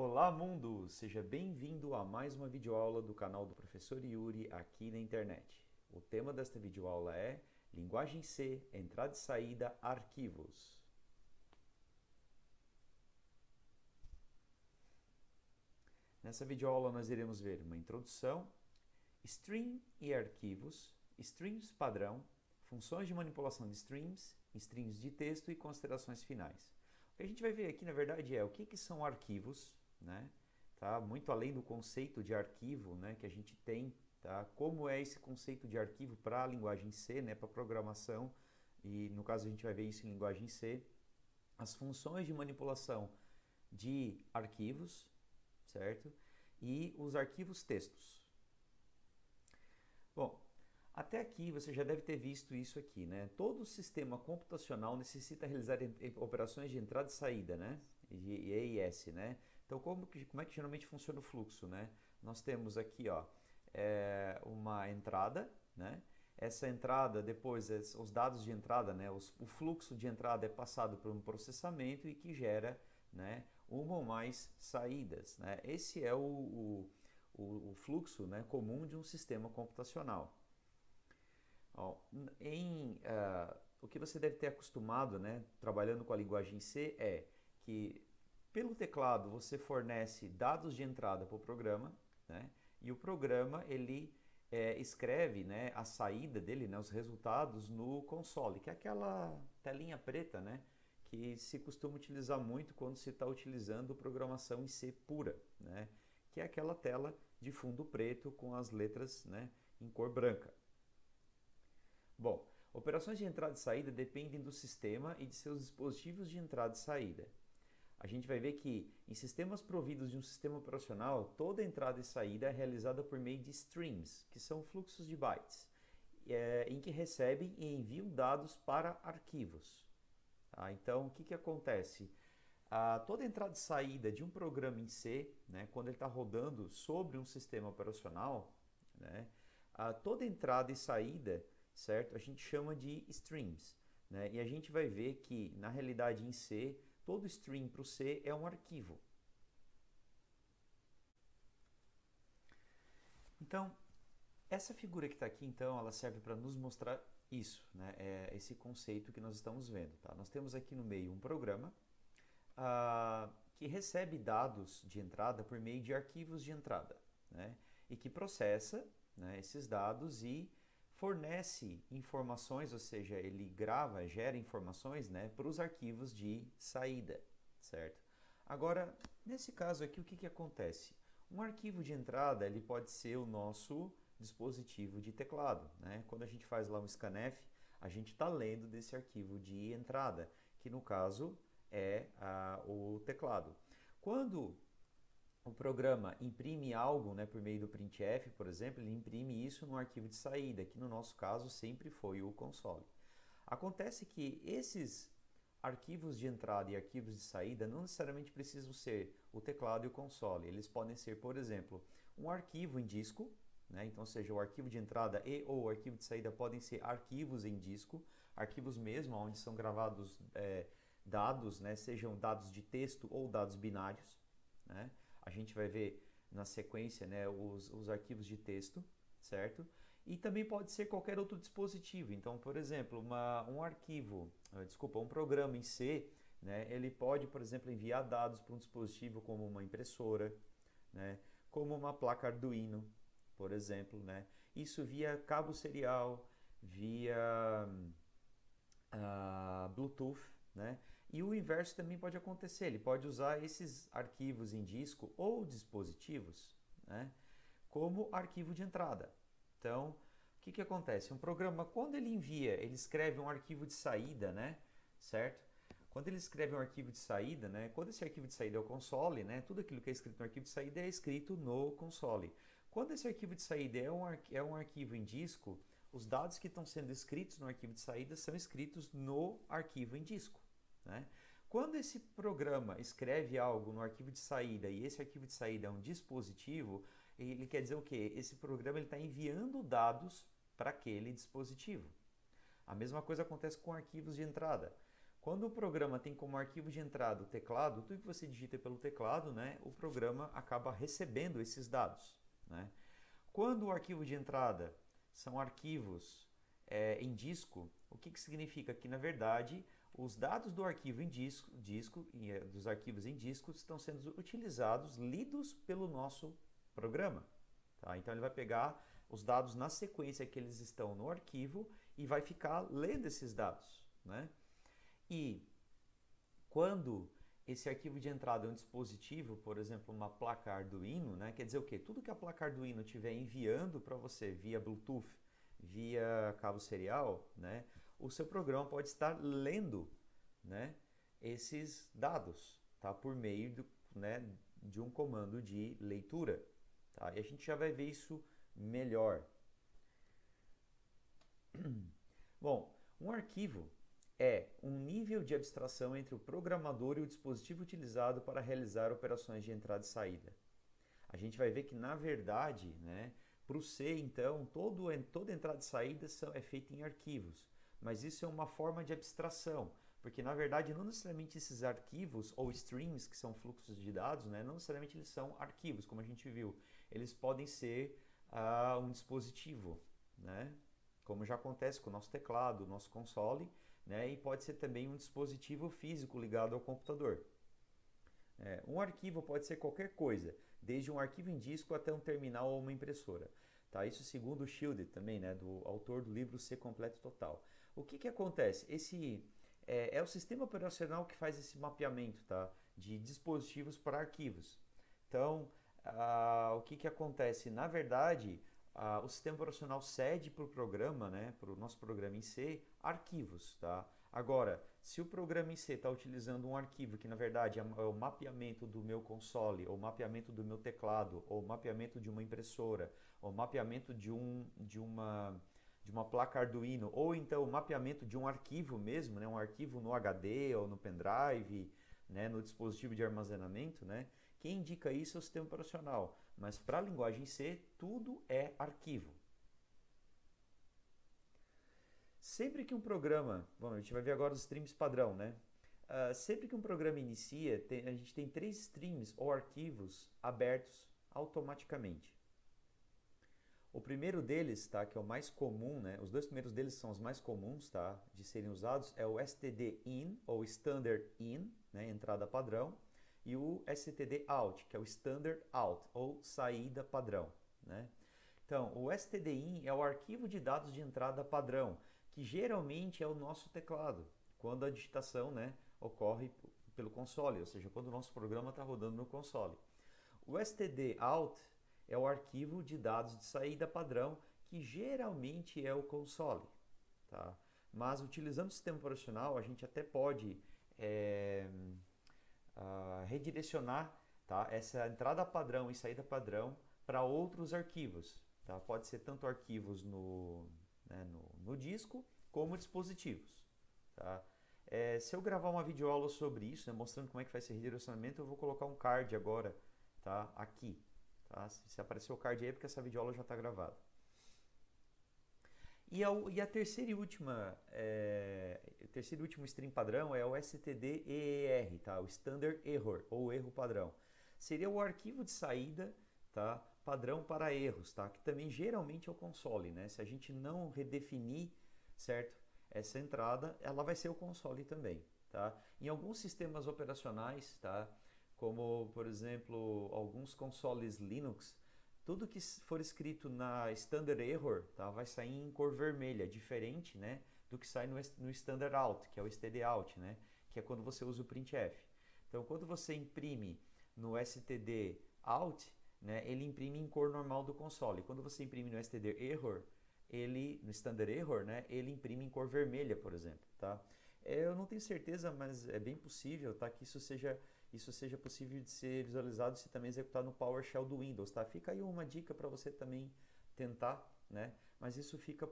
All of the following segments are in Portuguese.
Olá, mundo! Seja bem-vindo a mais uma videoaula do canal do Professor Yuri aqui na internet. O tema desta videoaula é Linguagem C, entrada e saída, arquivos. Nessa videoaula nós iremos ver uma introdução, string e arquivos, strings padrão, funções de manipulação de strings, strings de texto e considerações finais. O que a gente vai ver aqui, na verdade, é o que são arquivos, né? Tá? Muito além do conceito de arquivo, né, que a gente tem, tá? Como é esse conceito de arquivo para a linguagem C, né, para programação, e no caso a gente vai ver isso em linguagem C, as funções de manipulação de arquivos, certo? E os arquivos textos. Bom, até aqui você já deve ter visto isso aqui, né? Todo sistema computacional necessita realizar operações de entrada e saída, né? E EIS, né? Então, como é que geralmente funciona o fluxo, né? Nós temos aqui, ó, uma entrada, né? Essa entrada, depois, os dados de entrada, né? O fluxo de entrada é passado por um processamento e que gera, né, uma ou mais saídas, né? Esse é o fluxo, né, comum de um sistema computacional. Ó, o que você deve ter acostumado, né, trabalhando com a linguagem C é que pelo teclado você fornece dados de entrada para o programa, né, e o programa ele escreve, né, a saída dele, né, os resultados no console, que é aquela telinha preta, né, que se costuma utilizar muito quando se está utilizando programação em C pura, né, que é aquela tela de fundo preto com as letras, né, em cor branca. Bom, operações de entrada e saída dependem do sistema e de seus dispositivos de entrada e saída. A gente vai ver que em sistemas providos de um sistema operacional, toda entrada e saída é realizada por meio de streams, que são fluxos de bytes, em que recebem e enviam dados para arquivos. Tá? Então, o que acontece? Toda entrada e saída de um programa em C, né, quando ele está rodando sobre um sistema operacional, né, toda entrada e saída, certo? A gente chama de streams, né? E a gente vai ver que, na realidade, em C, todo stream para o C é um arquivo. Então, essa figura que está aqui, então, ela serve para nos mostrar isso, né? Esse conceito que nós estamos vendo. Tá? Nós temos aqui no meio um programa que recebe dados de entrada por meio de arquivos de entrada, né? E que processa, né, esses dados e fornece informações, ou seja, ele grava, gera informações, né, para os arquivos de saída, certo? Agora, nesse caso aqui, o que acontece? Um arquivo de entrada ele pode ser o nosso dispositivo de teclado, né? Quando a gente faz lá um scanf, a gente está lendo desse arquivo de entrada, que no caso é o teclado. Quando o programa imprime algo, né, por meio do printf, por exemplo, ele imprime isso no arquivo de saída, que no nosso caso sempre foi o console. Acontece que esses arquivos de entrada e arquivos de saída não necessariamente precisam ser o teclado e o console. Eles podem ser, por exemplo, um arquivo em disco, né? Então, seja o arquivo de entrada e ou o arquivo de saída podem ser arquivos em disco, arquivos mesmo onde são gravados dados, né? Sejam dados de texto ou dados binários, né? A gente vai ver na sequência, né, os arquivos de texto, certo? E também pode ser qualquer outro dispositivo. Então, por exemplo, um programa em C, né, ele pode, por exemplo, enviar dados para um dispositivo como uma impressora, né, como uma placa Arduino, por exemplo, né? Isso via cabo serial, via Bluetooth, né? E o inverso também pode acontecer, ele pode usar esses arquivos em disco ou dispositivos, né, como arquivo de entrada. Então, o que acontece? Um programa, quando ele envia, ele escreve um arquivo de saída, né, certo? Quando ele escreve um arquivo de saída, né, quando esse arquivo de saída é o console, né, tudo aquilo que é escrito no arquivo de saída é escrito no console. Quando esse arquivo de saída é um arquivo em disco, os dados que estão sendo escritos no arquivo de saída são escritos no arquivo em disco, né? Quando esse programa escreve algo no arquivo de saída e esse arquivo de saída é um dispositivo, ele quer dizer o quê? Esse programa está enviando dados para aquele dispositivo. A mesma coisa acontece com arquivos de entrada. Quando o programa tem como arquivo de entrada o teclado, tudo que você digita pelo teclado, né, o programa acaba recebendo esses dados, né? Quando o arquivo de entrada são arquivos em disco, o que significa? Que, na verdade, os dados do arquivo em dos arquivos em disco estão sendo utilizados, lidos pelo nosso programa. Tá? Então, ele vai pegar os dados na sequência que eles estão no arquivo e vai ficar lendo esses dados, né? E quando esse arquivo de entrada é um dispositivo, por exemplo, uma placa Arduino, né? Quer dizer o quê? Tudo que a placa Arduino estiver enviando para você via Bluetooth, via cabo serial, né? O seu programa pode estar lendo, né, esses dados, tá? Por meio do, né, de um comando de leitura. Tá? E a gente já vai ver isso melhor. Bom, um arquivo é um nível de abstração entre o programador e o dispositivo utilizado para realizar operações de entrada e saída. A gente vai ver que, na verdade, né, para o C, então, toda entrada e saída é feita em arquivos. Mas isso é uma forma de abstração, porque, na verdade, não necessariamente esses arquivos ou streams, que são fluxos de dados, né, não necessariamente eles são arquivos, como a gente viu. Eles podem ser um dispositivo, né, como já acontece com o nosso teclado, o nosso console, né, e pode ser também um dispositivo físico ligado ao computador. Um arquivo pode ser qualquer coisa, desde um arquivo em disco até um terminal ou uma impressora. Tá? Isso segundo o Schilder também, né, do autor do livro C Completo Total. O que acontece? Esse é o sistema operacional que faz esse mapeamento, tá, de dispositivos para arquivos. Então, o que acontece? Na verdade, o sistema operacional cede para o programa, né, para o nosso programa em C, arquivos. Tá? Agora, se o programa em C está utilizando um arquivo que, na verdade, é o mapeamento do meu console, ou mapeamento do meu teclado, ou mapeamento de uma impressora, ou mapeamento de uma placa Arduino, ou então o mapeamento de um arquivo mesmo, né, um arquivo no HD ou no pendrive, né, no dispositivo de armazenamento, né, quem indica isso é o sistema operacional. Mas para a linguagem C, tudo é arquivo. Sempre que um programa, bom, a gente vai ver agora os streams padrão, né? Sempre que um programa inicia, a gente tem 3 streams ou arquivos abertos automaticamente. O primeiro deles, tá, que é o mais comum, né? Os 2 primeiros deles são os mais comuns, tá, de serem usados, é o std-in ou standard in, né, entrada padrão, e o std-out, que é o standard out ou saída padrão, né? Então, o std-in é o arquivo de dados de entrada padrão, que geralmente é o nosso teclado, quando a digitação, né, ocorre pelo console, ou seja, quando o nosso programa está rodando no console. O std-out é o arquivo de dados de saída padrão, que geralmente é o console. Tá? Mas utilizando o sistema operacional, a gente até pode redirecionar, tá, essa entrada padrão e saída padrão para outros arquivos. Tá? Pode ser tanto arquivos no disco como dispositivos. Tá? Se eu gravar uma videoaula sobre isso, né, mostrando como é que faz esse redirecionamento, eu vou colocar um card agora, tá, aqui. Tá? Se aparecer o card aí é porque essa videoaula já está gravada. E a terceira e última, o terceiro e último stream padrão é o std-eer, tá? O Standard Error, ou erro padrão. Seria o arquivo de saída, tá, padrão para erros, tá? Que também geralmente é o console, né? Se a gente não redefinir, certo, essa entrada, ela vai ser o console também, tá? Em alguns sistemas operacionais, tá, como, por exemplo, alguns consoles Linux, tudo que for escrito na Standard Error, tá, vai sair em cor vermelha, diferente, né, do que sai no Standard Out, que é o std out, né, que é quando você usa o printf. Então, quando você imprime no std out, né, ele imprime em cor normal do console. Quando você imprime no std error, no Standard Error, né, ele imprime em cor vermelha, por exemplo. Tá? Eu não tenho certeza, mas é bem possível, tá, que isso seja possível de ser visualizado se também executar no PowerShell do Windows, tá? Fica aí uma dica para você também tentar, né? Mas isso fica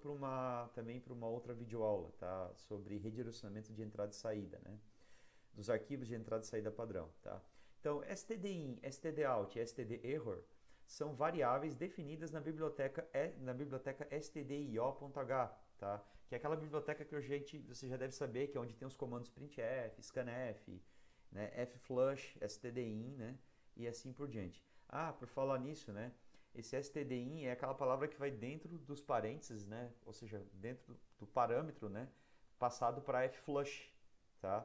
também para uma outra videoaula, tá? Sobre redirecionamento de entrada e saída, né? Dos arquivos de entrada e saída padrão, tá? Então, std-in, std-out e std-error são variáveis definidas na biblioteca stdio.h, tá? que é aquela biblioteca que você já deve saber, que é onde tem os comandos printf, scanf, né, fflush, stdin, né, e assim por diante. Ah, por falar nisso, né, esse stdin é aquela palavra que vai dentro dos parênteses, né, ou seja, dentro do parâmetro, né, passado para fflush, tá?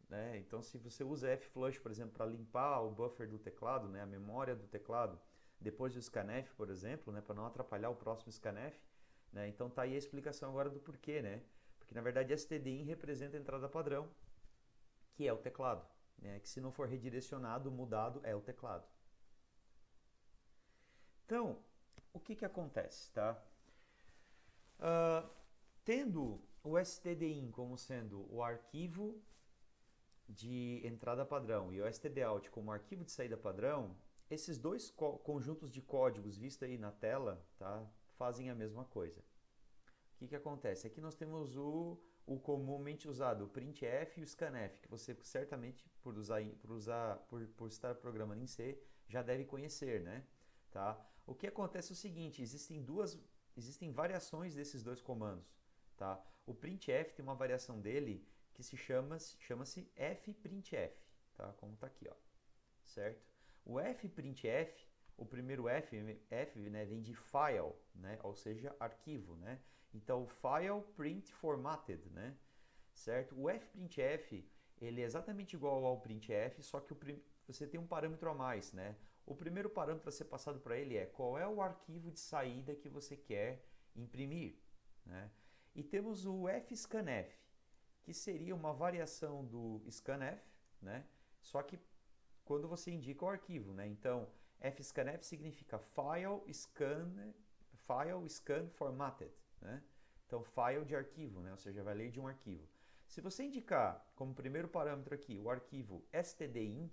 Né? Então, se você usa fflush, por exemplo, para limpar o buffer do teclado, né, a memória do teclado, depois do scanf, por exemplo, né, para não atrapalhar o próximo scanf, né, então tá aí a explicação agora do porquê, né? Porque na verdade stdin representa a entrada padrão, que é o teclado, né? Que se não for redirecionado, mudado é o teclado. Então, o que que acontece, tá? Tendo o stdin como sendo o arquivo de entrada padrão e o stdout como arquivo de saída padrão, esses dois conjuntos de códigos vistos aí na tela, tá, fazem a mesma coisa. O que que acontece? Aqui nós temos o comumente usado, o printf e o scanf, que você certamente, por estar programando em C, já deve conhecer, né? Tá? O que acontece é o seguinte, existem variações desses dois comandos. Tá? O printf tem uma variação dele que chama-se fprintf, tá? Como está aqui, ó, certo? O fprintf, o primeiro F, né, vem de file, né, ou seja, arquivo, né? Então, file print formatted, né? Certo? O fprintf, ele é exatamente igual ao printf, só que você tem um parâmetro a mais, né? O primeiro parâmetro a ser passado para ele é qual é o arquivo de saída que você quer imprimir, né? E temos o fscanf, que seria uma variação do scanf, né? Só que quando você indica o arquivo, né? Então, fscanf significa file scan formatted, né? Então, file de arquivo, né? Ou seja, vai ler de um arquivo. Se você indicar como primeiro parâmetro aqui o arquivo stdin,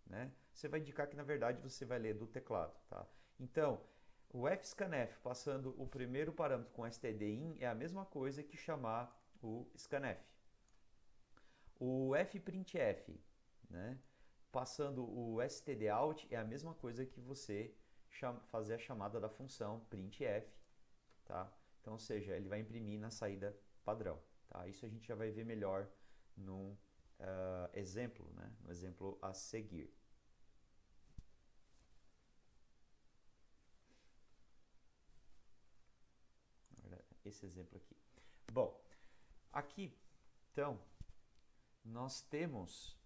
né? Você vai indicar que na verdade você vai ler do teclado, tá? Então, o fscanf passando o primeiro parâmetro com stdin é a mesma coisa que chamar o scanf. O fprintf, né, passando o stdout é a mesma coisa que você fazer a chamada da função printf, tá? Então, ou seja, ele vai imprimir na saída padrão, tá? Isso a gente já vai ver melhor no exemplo, né, no exemplo a seguir. Esse exemplo aqui. Bom, aqui, então, nós temos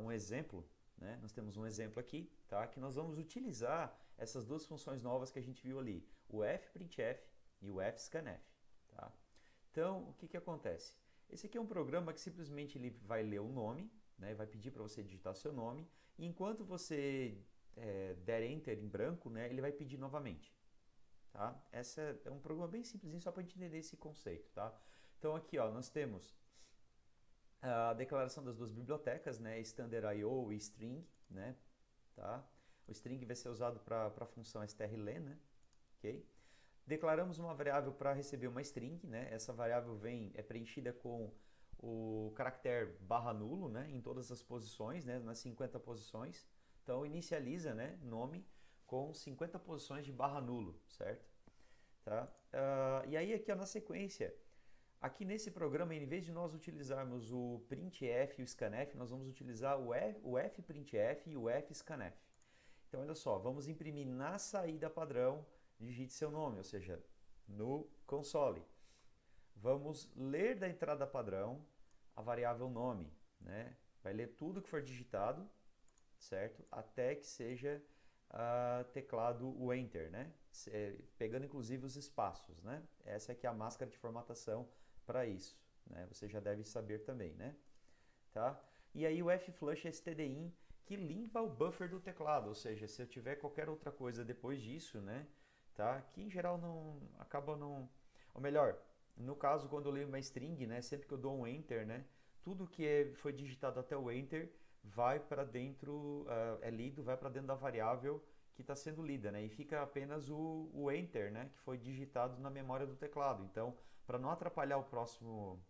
um exemplo, né? Nós temos um exemplo aqui, tá? Que nós vamos utilizar essas duas funções novas que a gente viu ali, o fprintf e o fscanf, tá? Então, o que que acontece? Esse aqui é um programa que simplesmente ele vai ler o nome, né? Vai pedir para você digitar seu nome, e enquanto você der Enter em branco, né? Ele vai pedir novamente. Tá? Esse é um programa bem simplesinho só para a gente entender esse conceito, tá? Então aqui, ó, nós temos a declaração das duas bibliotecas, né, standard.io e string, né, tá? O string vai ser usado para a função strlen, né, ok? Declaramos uma variável para receber uma string, né? Essa variável é preenchida com o caractere /nulo, né, em todas as posições, né, nas 50 posições. Então inicializa, né, nome com 50 posições de /nulo, certo? Tá? E aí aqui ó, na sequência, aqui nesse programa, em vez de nós utilizarmos o printf e o scanf, nós vamos utilizar o fprintf e o fscanf. Então olha só, vamos imprimir na saída padrão, digite seu nome, ou seja, no console. Vamos ler da entrada padrão a variável nome, né? Vai ler tudo que for digitado, certo? Até que seja teclado o Enter, né? Pegando inclusive os espaços, né? Essa aqui é a máscara de formatação para isso, né? Você já deve saber também, né? Tá? E aí o flush stdin que limpa o buffer do teclado, ou seja, se eu tiver qualquer outra coisa depois disso, né? Tá? Que em geral não acaba não, ou melhor, no caso quando eu leio uma string, né? Sempre que eu dou um Enter, né? Tudo que foi digitado até o Enter vai para dentro, é lido, vai para dentro da variável que está sendo lida, né? E fica apenas o Enter, né? Que foi digitado na memória do teclado. Então, para não atrapalhar o próximo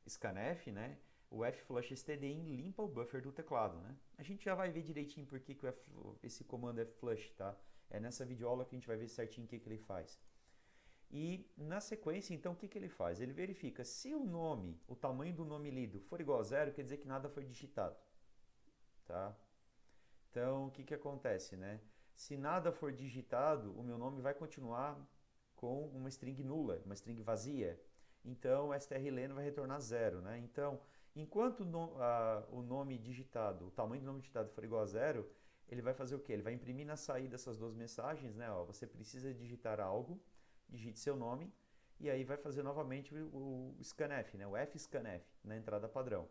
scanf, né? o flushstdin limpa o buffer do teclado, né? A gente já vai ver direitinho por que esse comando é flush, tá? É nessa videoaula que a gente vai ver certinho o que ele faz. E na sequência, então, o que ele faz? Ele verifica se o nome, o tamanho do nome lido for igual a zero, quer dizer que nada foi digitado, tá? Então, o que acontece, né? Se nada for digitado, o meu nome vai continuar com uma string nula, uma string vazia. Então, o strlen vai retornar zero, né? Então, enquanto o nome digitado, o tamanho do nome digitado for igual a zero, ele vai fazer o quê? Ele vai imprimir na saída essas duas mensagens, né? Ó, você precisa digitar algo, digite seu nome, e aí vai fazer novamente o scanf, né? O fscanf na entrada padrão.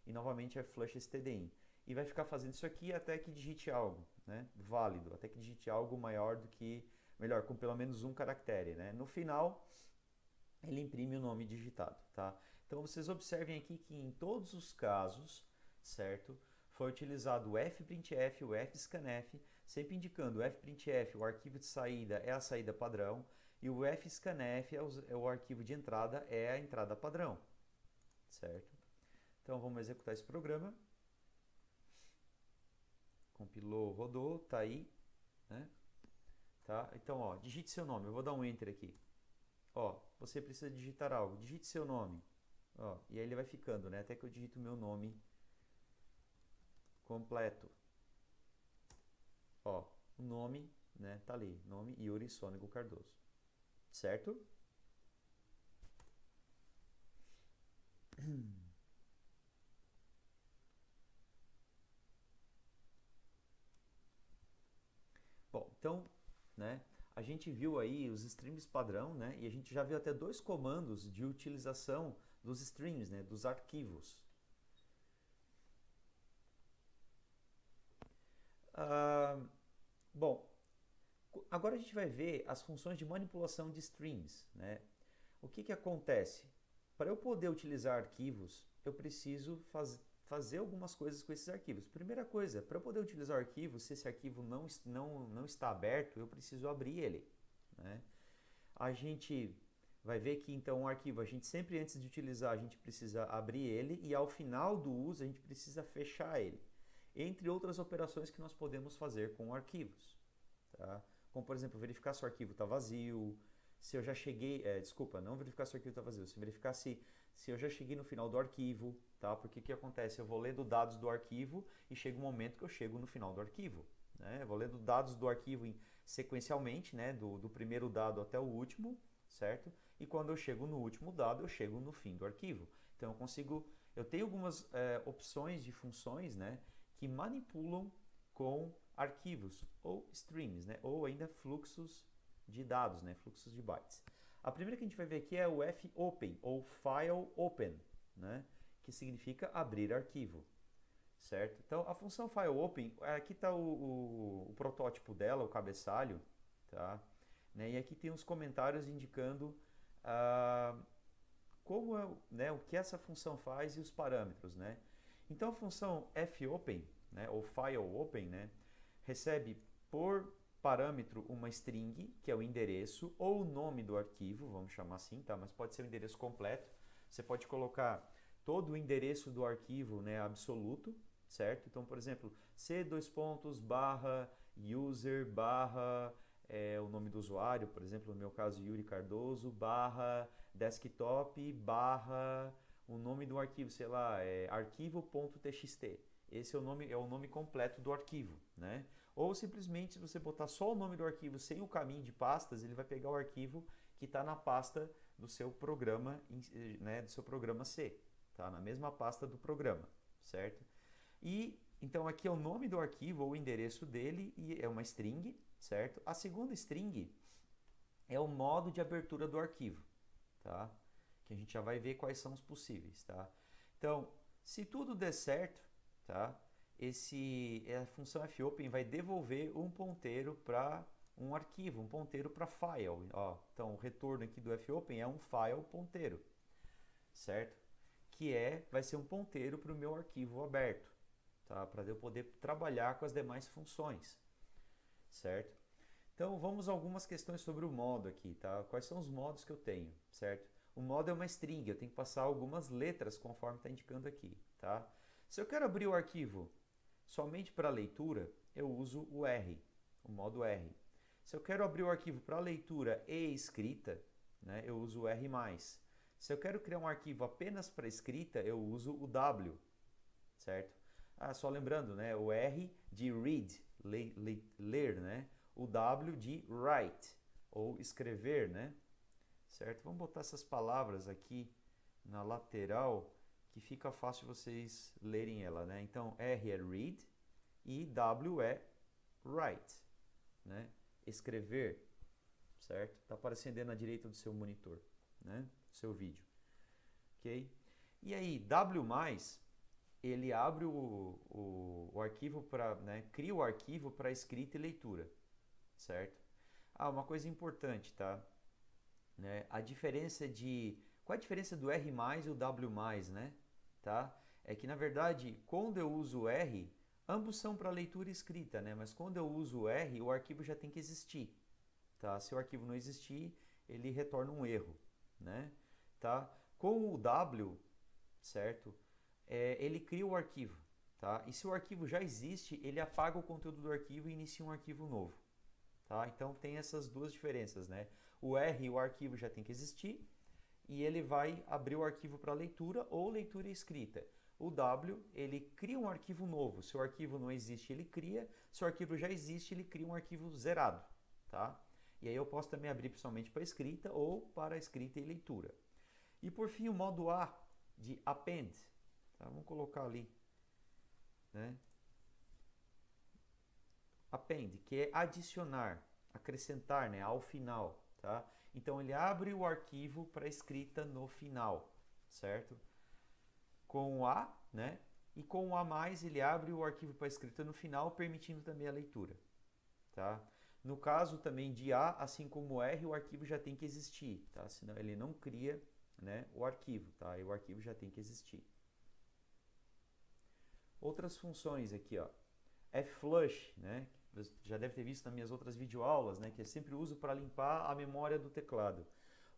E novamente é flushstdin. E vai ficar fazendo isso aqui até que digite algo, né? Válido, até que digite algo maior do que, melhor, com pelo menos um caractere, né? No final, ele imprime o nome digitado, tá? Então vocês observem aqui que em todos os casos, certo? Foi utilizado o fprintf, o fscanf, sempre indicando o fprintf, o arquivo de saída é a saída padrão, e o fscanf é o arquivo de entrada, é a entrada padrão, certo? Então vamos executar esse programa. Compilou, rodou, tá aí, né? Tá? Então, ó, digite seu nome. Eu vou dar um enter aqui. Ó, você precisa digitar algo. Digite seu nome. Ó, e aí ele vai ficando, né? Até que eu digito o meu nome completo. Ó, o nome, né? Tá ali. Nome Yuri Sônego Cardoso. Certo? Bom, então, né? A gente viu aí os streams padrão, né? E a gente já viu até dois comandos de utilização dos streams, né? Dos arquivos. Bom, agora a gente vai ver as funções de manipulação de streams, né? O que acontece? Para eu poder utilizar arquivos, eu preciso fazer algumas coisas com esses arquivos. Primeira coisa, para eu poder utilizar o arquivo, se esse arquivo não está aberto, eu preciso abrir ele, né? A gente vai ver que então o arquivo, a gente sempre antes de utilizar, a gente precisa abrir ele e ao final do uso a gente precisa fechar ele. Entre outras operações que nós podemos fazer com arquivos. Tá? Como, por exemplo, verificar se o arquivo está vazio, se eu já cheguei... desculpa, não verificar se o arquivo está vazio, se verificar se eu já cheguei no final do arquivo, tá? Porque o que acontece? Eu vou lendo dados do arquivo e chega um momento que eu chego no final do arquivo. Né? Eu vou lendo dados do arquivo sequencialmente, né? do primeiro dado até o último, certo? E quando eu chego no último dado, eu chego no fim do arquivo. Então eu tenho algumas opções de funções, né? Que manipulam com arquivos ou streams, né? Ou ainda fluxos de dados, né? Fluxos de bytes. A primeira que a gente vai ver aqui é o fopen ou file open, né? Que significa abrir arquivo, certo? Então a função file open, aqui está o protótipo dela, o cabeçalho, tá? Né? E aqui tem os comentários indicando como né, o que essa função faz e os parâmetros, né? Então a função fopen, né, ou file open, né, recebe por parâmetro uma string, que é o endereço ou o nome do arquivo, vamos chamar assim, tá? Mas pode ser o endereço completo. Você pode colocar todo o endereço do arquivo, né, absoluto, certo? Então, por exemplo, c:/user/ o nome do usuário, por exemplo, no meu caso Yuri Cardoso, /desktop/ o nome do arquivo, sei lá, arquivo.txt. Esse é o nome completo do arquivo, né? Ou simplesmente, se você botar só o nome do arquivo sem o caminho de pastas, ele vai pegar o arquivo que está na pasta do seu programa, né, do seu programa C, tá? Na mesma pasta do programa, certo? E então aqui é o nome do arquivo ou o endereço dele e é uma string, certo? A segunda string é o modo de abertura do arquivo, tá? Que a gente já vai ver quais são os possíveis, tá? Então, se tudo der certo, tá? A função fopen vai devolver um ponteiro para um arquivo, um ponteiro para file. Ó, então, o retorno aqui do fopen é um file ponteiro, certo? Que vai ser um ponteiro para o meu arquivo aberto, tá? Para eu poder trabalhar com as demais funções, certo? Então, vamos a algumas questões sobre o modo aqui, tá? Quais são os modos que eu tenho, certo? O modo é uma string, eu tenho que passar algumas letras conforme está indicando aqui, tá? Se eu quero abrir o arquivo somente para leitura, eu uso o R, o modo R. Se eu quero abrir o arquivo para leitura e escrita, né, eu uso o R+. Se eu quero criar um arquivo apenas para escrita, eu uso o W, certo? Ah, só lembrando, né, o R de read, ler, né? O W de write, ou escrever, né? Certo? Vamos botar essas palavras aqui na lateral, que fica fácil vocês lerem ela, né? Então, R é read e W é write, né? Escrever, certo? Está aparecendo aí na direita do seu monitor, né? Do seu vídeo, ok? E aí, W+, ele abre o arquivo para, né? Cria o arquivo para escrita e leitura, certo? Ah, uma coisa importante, tá? Né? A diferença de... Qual é a diferença do R+, e o W+, né? Tá? É que, na verdade, quando eu uso o R, ambos são para leitura e escrita, né? Mas quando eu uso o R, o arquivo já tem que existir, tá? Se o arquivo não existir, ele retorna um erro, né? Tá? Com o W, certo? Ele cria o arquivo, tá? E se o arquivo já existe, ele apaga o conteúdo do arquivo e inicia um arquivo novo. Tá? Então tem essas duas diferenças, né? O R, o arquivo já tem que existir e ele vai abrir o arquivo para leitura ou leitura e escrita. O W, ele cria um arquivo novo. Se o arquivo não existe, ele cria. Se o arquivo já existe, ele cria um arquivo zerado, tá? E aí eu posso também abrir somente para escrita ou para escrita e leitura. E por fim o modo A de append, tá? Vamos colocar ali, né? Append, que é adicionar, acrescentar, né, ao final, tá? Então ele abre o arquivo para escrita no final, certo? Com o A, né? E com o A+, ele abre o arquivo para escrita no final, permitindo também a leitura, tá? No caso também de A, assim como o R, o arquivo já tem que existir, tá? Senão ele não cria, né, o arquivo, tá? E o arquivo já tem que existir. Outras funções aqui, ó. Flush, né? Você já deve ter visto nas minhas outras videoaulas, né? Que eu sempre uso para limpar a memória do teclado.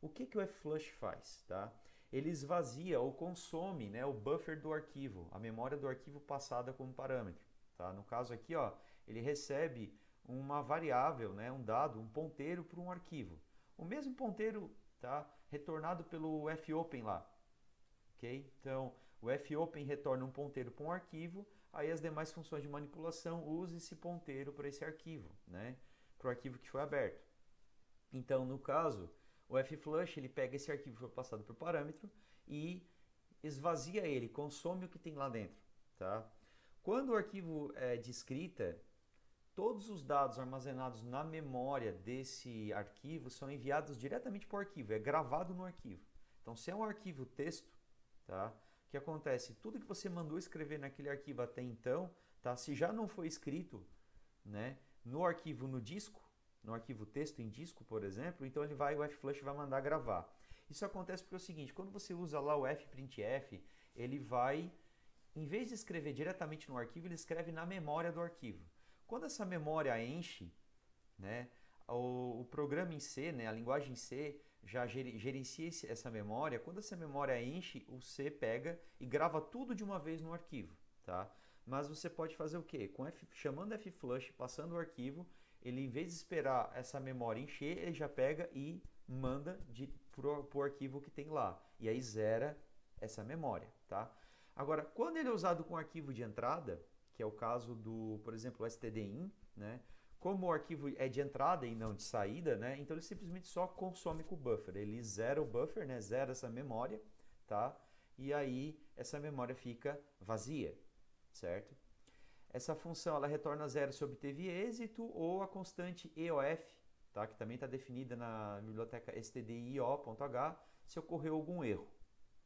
O que o flush faz, tá? Ele esvazia ou consome, né, o buffer do arquivo, a memória do arquivo passada como parâmetro, tá? No caso aqui, ó, ele recebe uma variável, né, um dado, um ponteiro para um arquivo. O mesmo ponteiro, tá, retornado pelo fopen lá, ok? Então, o fopen retorna um ponteiro para um arquivo, aí as demais funções de manipulação usam esse ponteiro para esse arquivo, né? Para o arquivo que foi aberto. Então, no caso, o flush ele pega esse arquivo que foi passado por parâmetro e esvazia ele, consome o que tem lá dentro, tá? Quando o arquivo é de escrita, todos os dados armazenados na memória desse arquivo são enviados diretamente para o arquivo, é gravado no arquivo. Então, se é um arquivo texto, tá? O que acontece? Tudo que você mandou escrever naquele arquivo até então, tá? Se já não foi escrito, né, no arquivo no disco, no arquivo texto em disco, por exemplo, então o flush vai mandar gravar. Isso acontece porque é o seguinte, quando você usa lá o fprintf, ele vai, em vez de escrever diretamente no arquivo, ele escreve na memória do arquivo. Quando essa memória enche, né, o programa em C, né, a linguagem C, já gerencia essa memória. Quando essa memória enche, o C pega e grava tudo de uma vez no arquivo, tá? Mas você pode fazer o quê? Chamando flush, passando o arquivo, ele em vez de esperar essa memória encher, ele já pega e manda para o arquivo que tem lá. E aí zera essa memória, tá? Agora, quando ele é usado com arquivo de entrada, que é o caso do, por exemplo, o stdin, né? Como o arquivo é de entrada e não de saída, né? Então ele simplesmente só consome com o buffer. Ele zera o buffer, né? Zera essa memória, tá? E aí essa memória fica vazia, certo? Essa função ela retorna zero se obteve êxito ou a constante EOF, tá? Que também está definida na biblioteca stdio.h, se ocorreu algum erro,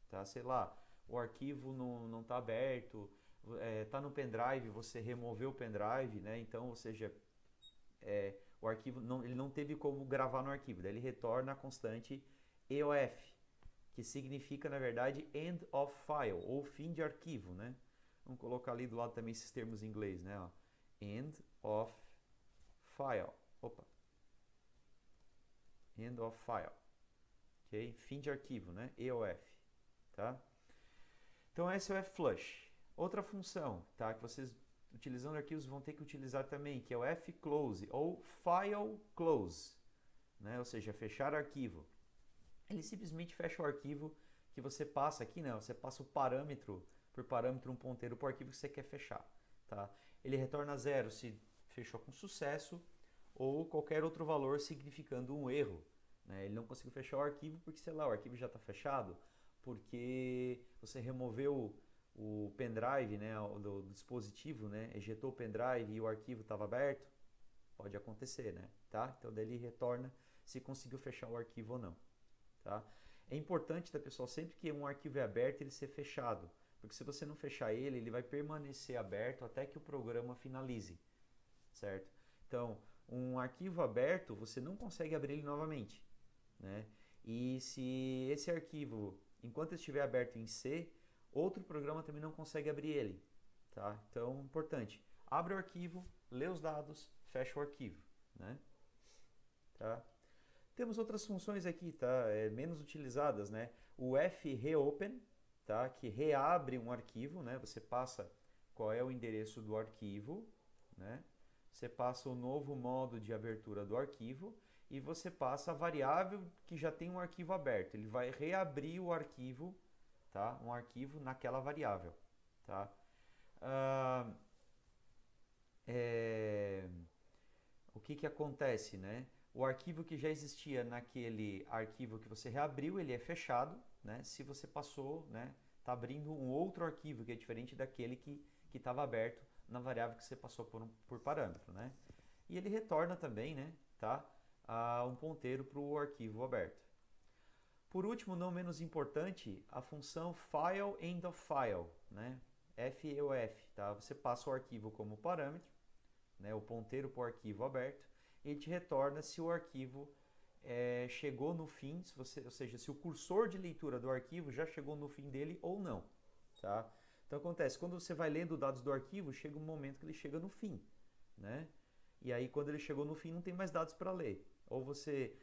tá? Sei lá, o arquivo não está aberto, está no pendrive, você removeu o pendrive, né? Então, ou seja, o arquivo ele não teve como gravar no arquivo, daí ele retorna a constante EOF, que significa, na verdade, end of file, ou fim de arquivo, né? Vamos colocar ali do lado também esses termos em inglês, né? Ó, end of file. Opa. End of file. ok? Fim de arquivo, né? EOF, tá? Então esse é o flush. Outra função, tá? Que vocês utilizando arquivos vão ter que utilizar também, que é o fclose ou file close, né? Ou seja, fechar arquivo. Ele simplesmente fecha o arquivo que você passa aqui, não, você passa o parâmetro, por parâmetro um ponteiro para o arquivo que você quer fechar, tá? Ele retorna 0 se fechou com sucesso ou qualquer outro valor significando um erro, né? Ele não conseguiu fechar o arquivo porque, sei lá, o arquivo já está fechado, porque você removeu o pendrive, né, do dispositivo, né, ejetou o pendrive e o arquivo estava aberto, pode acontecer, né, tá? Então daí ele retorna se conseguiu fechar o arquivo ou não, tá? É importante, tá, pessoal, sempre que um arquivo é aberto, ele ser fechado, porque se você não fechar ele, ele vai permanecer aberto até que o programa finalize, certo? Então, um arquivo aberto, você não consegue abrir ele novamente, né? E se esse arquivo, enquanto estiver aberto em C, outro programa também não consegue abrir ele, tá? Então, importante, abre o arquivo, lê os dados, fecha o arquivo, né? Tá? Temos outras funções aqui, tá? Menos utilizadas, né? O freopen, tá? Que reabre um arquivo, né? Você passa qual é o endereço do arquivo, né? Você passa o novo modo de abertura do arquivo e você passa a variável que já tem um arquivo aberto. Ele vai reabrir o arquivo, tá? Um arquivo naquela variável, tá? O que acontece, né? O arquivo que já existia naquele arquivo que você reabriu, ele é fechado, né? Se você passou, né? Está abrindo um outro arquivo que é diferente daquele que estava aberto na variável que você passou por parâmetro, né? E ele retorna também, né? Tá? Um ponteiro para o arquivo aberto. Por último, não menos importante, a função file end of file, né? FEOF, tá? Você passa o arquivo como parâmetro, né? O ponteiro para o arquivo aberto, e ele te retorna se o arquivo chegou no fim, ou seja, se o cursor de leitura do arquivo já chegou no fim dele ou não, tá? Então acontece, quando você vai lendo dados do arquivo, chega um momento que ele chega no fim, né? E aí quando ele chegou no fim não tem mais dados para ler. Ou você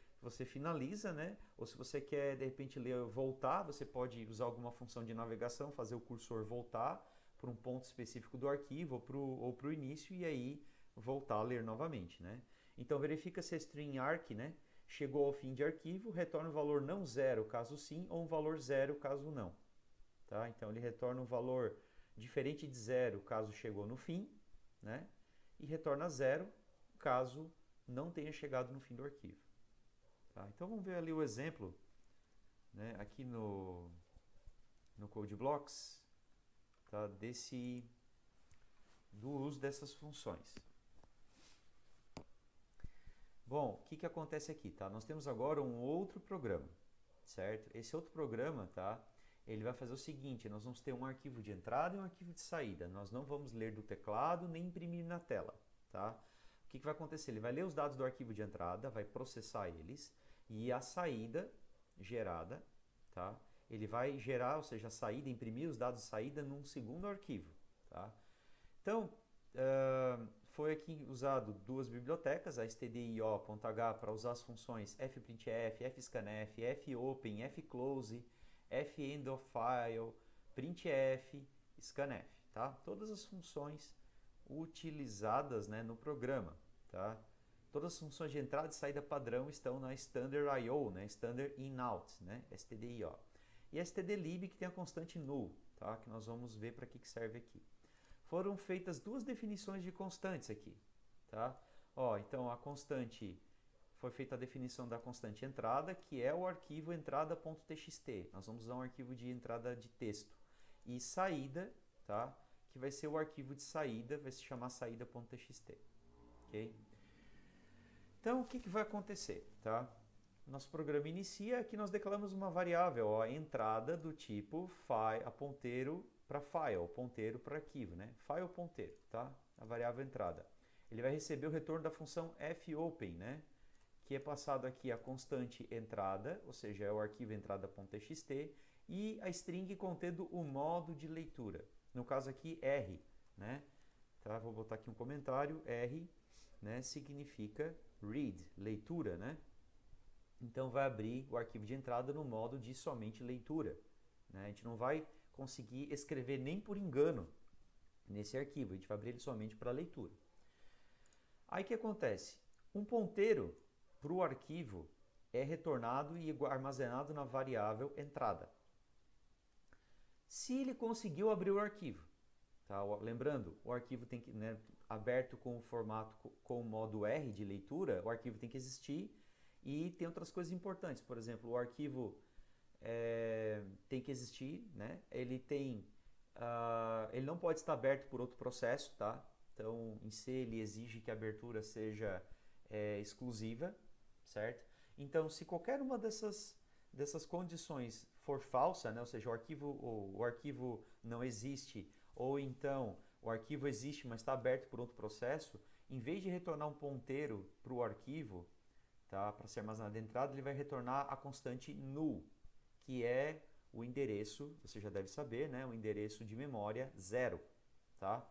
finaliza, né? Ou se você quer de repente ler voltar, você pode usar alguma função de navegação, fazer o cursor voltar para um ponto específico do arquivo ou para o início e aí voltar a ler novamente, né? Então verifica se a string arc, né, chegou ao fim de arquivo, retorna um valor não zero caso sim ou um valor zero caso não. Tá? Então ele retorna um valor diferente de zero caso chegou no fim, né? E retorna zero caso não tenha chegado no fim do arquivo. Tá? Então vamos ver ali o exemplo, né, aqui no CodeBlocks, tá, do uso dessas funções. Bom, o que acontece aqui, tá? Nós temos agora um outro programa, certo? Esse outro programa, tá? Ele vai fazer o seguinte, nós vamos ter um arquivo de entrada e um arquivo de saída. Nós não vamos ler do teclado nem imprimir na tela, tá? O que vai acontecer? Ele vai ler os dados do arquivo de entrada, vai processar eles e a saída gerada, tá? Ele vai gerar, ou seja, a saída, imprimir os dados de saída num segundo arquivo, tá? Então, foi aqui usado duas bibliotecas, a stdio.h para usar as funções fprintf, fscanf, fopen, fclose, fendofile, printf, scanf, tá? Todas as funções utilizadas, né, no programa, tá? Todas as funções de entrada e saída padrão estão na standard IO, né, standard in-out, né, stdio. E a stdlib que tem a constante null, tá? Que nós vamos ver para que serve aqui. Foram feitas duas definições de constantes aqui, tá? Ó, então a constante, foi feita a definição da constante entrada, que é o arquivo entrada.txt. Nós vamos usar um arquivo de entrada de texto. E saída, tá? Que vai ser o arquivo de saída, vai se chamar saída.txt, ok? Então, o que vai acontecer, tá? Nosso programa inicia, aqui nós declaramos uma variável, ó, entrada do tipo a ponteiro para file, ponteiro para arquivo, né? File ponteiro, tá? A variável entrada. Ele vai receber o retorno da função fopen, né? Que é passado aqui a constante entrada, ou seja, é o arquivo entrada.txt, e a string contendo o modo de leitura. No caso aqui, R, né? Tá? Vou botar aqui um comentário, R, né? Significa read, leitura, né? então vai abrir o arquivo de entrada no modo de somente leitura, né? A gente não vai conseguir escrever nem por engano nesse arquivo, a gente vai abrir ele somente para leitura. Aí o que acontece? Um ponteiro para o arquivo é retornado e armazenado na variável entrada. Se ele conseguiu abrir o arquivo, tá? Lembrando, o arquivo tem que, né, aberto com o formato com o modo R de leitura, o arquivo tem que existir e tem outras coisas importantes. Por exemplo, o arquivo tem que existir, né? Ele não pode estar aberto por outro processo, tá? Então, em C ele exige que a abertura seja exclusiva, certo? Então, se qualquer uma dessas condições for falsa, né? Ou seja, o arquivo não existe, ou então o arquivo existe, mas está aberto por outro processo, em vez de retornar um ponteiro para o arquivo, tá? Para ser armazenado de entrada, ele vai retornar a constante null, que é o endereço, você já deve saber, né? O endereço de memória 0, tá?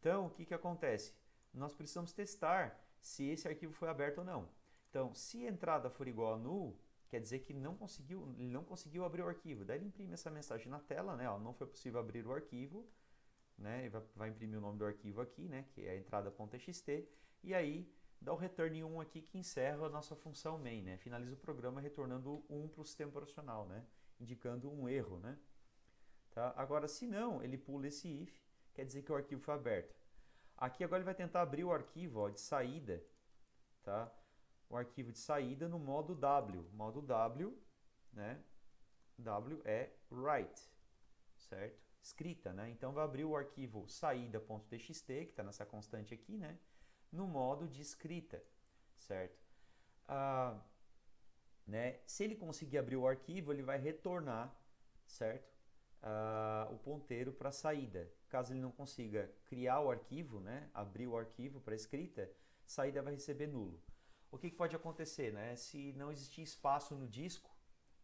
Então, o que acontece? Nós precisamos testar se esse arquivo foi aberto ou não. Então, se a entrada for igual a null, quer dizer que ele não conseguiu abrir o arquivo. Daí ele imprime essa mensagem na tela, né? Ó, não foi possível abrir o arquivo, né? E vai imprimir o nome do arquivo aqui, né? Que é a entrada.txt. E aí dá o return 1 aqui que encerra a nossa função main, né? Finaliza o programa retornando 1 para o sistema operacional, né? Indicando um erro, né? Tá? Agora, se não, ele pula esse if, quer dizer que o arquivo foi aberto. Aqui agora ele vai tentar abrir o arquivo, ó, de saída, tá? O arquivo de saída no modo W. Modo W, né? W é write, certo? Escrita, né? Então vai abrir o arquivo saída.txt, que está nessa constante aqui, né? No modo de escrita, certo? Né? Se ele conseguir abrir o arquivo, ele vai retornar, certo? O ponteiro para a saída. Caso ele não consiga criar o arquivo, né? Abrir o arquivo para escrita, saída vai receber nulo. O que pode acontecer, né? Se não existir espaço no disco,